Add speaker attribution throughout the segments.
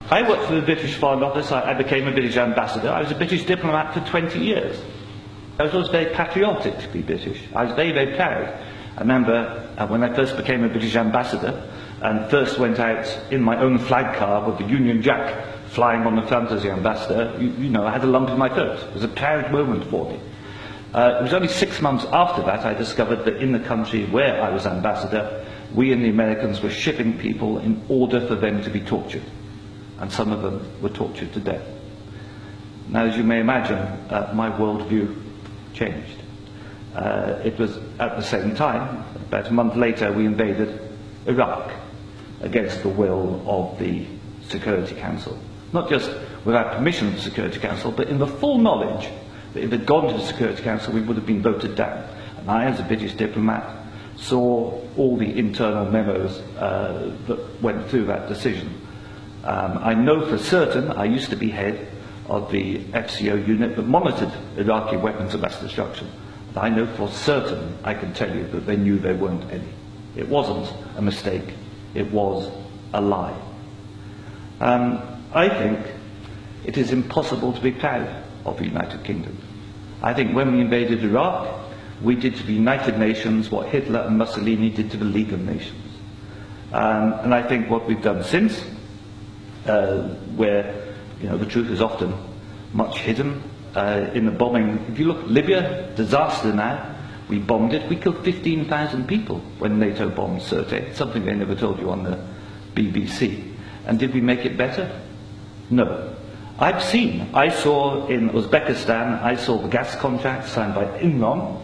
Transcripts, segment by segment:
Speaker 1: I worked for the British Foreign Office. I became a British ambassador. I was a British diplomat for 20 years. I was always very patriotic to be British. I was very, very proud. I remember when I first became a British ambassador and first went out in my own flag car with the Union Jack flying on the front as the ambassador, you know, I had a lump in my throat. It was a proud moment for me. It was only 6 months after that I discovered that in the country where I was ambassador, we and the Americans were shipping people in order for them to be tortured. And some of them were tortured to death. Now, as you may imagine, my worldview changed. It was at the same time, about a month later, we invaded Iraq against the will of the Security Council. Not just without permission of the Security Council, but in the full knowledge that if it had gone to the Security Council, we would have been voted down. And I, as a British diplomat, saw all the internal memos that went through that decision. I know for certain, I used to be head of the FCO unit that monitored Iraqi weapons of mass destruction. But I know for certain, I can tell you, that they knew there weren't any. It wasn't a mistake, it was a lie. I think it is impossible to be proud of the United Kingdom. I think when we invaded Iraq, we did to the United Nations what Hitler and Mussolini did to the League of Nations. And I think what we've done since, where the truth is often much hidden in the bombing. If you look at Libya, disaster now, we bombed it. We killed 15,000 people when NATO bombed Sirte, something they never told you on the BBC. And did we make it better? No. I saw in Uzbekistan, I saw the gas contract signed by Enron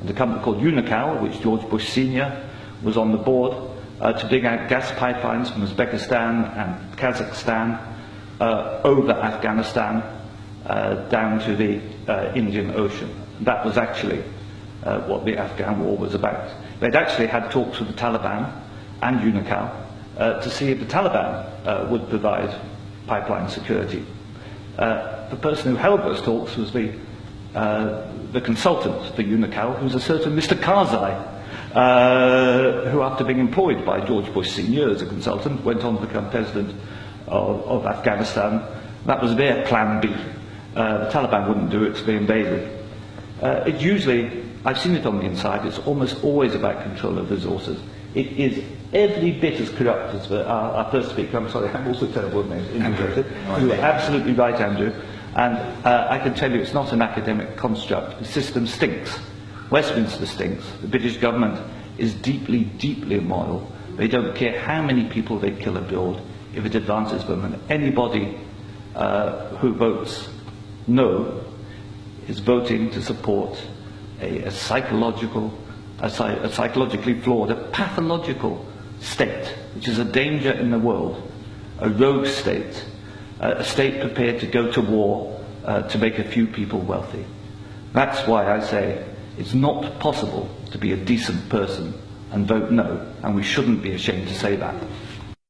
Speaker 1: and a company called Unocal, which George Bush Sr. was on the board, to dig out gas pipelines from Uzbekistan and Kazakhstan over Afghanistan down to the Indian Ocean. That was actually what the Afghan war was about. They'd actually had talks with the Taliban and Unocal to see if the Taliban would provide pipeline security. The person who held those talks was the consultant for Unocal, who was a certain Mr. Karzai, who, after being employed by George Bush Sr. as a consultant, went on to become president of Afghanistan. That was their plan B. The Taliban wouldn't do it, so they invaded. It usually, I've seen it on the inside, it's almost always about control of resources. It is every bit as corrupt as our first speaker. I'm sorry, I'm also terrible at names. You are absolutely right, Andrew. And I can tell you it's not an academic construct. The system stinks. Westminster stinks. The British government is deeply, deeply immoral. They don't care how many people they kill abroad if it advances them. And anybody who votes no is voting to support a psychologically flawed, a pathological state, which is a danger in the world, a rogue state, a state prepared to go to war to make a few people wealthy. That's why I say it's not possible to be a decent person and vote no, and we shouldn't be ashamed to say that.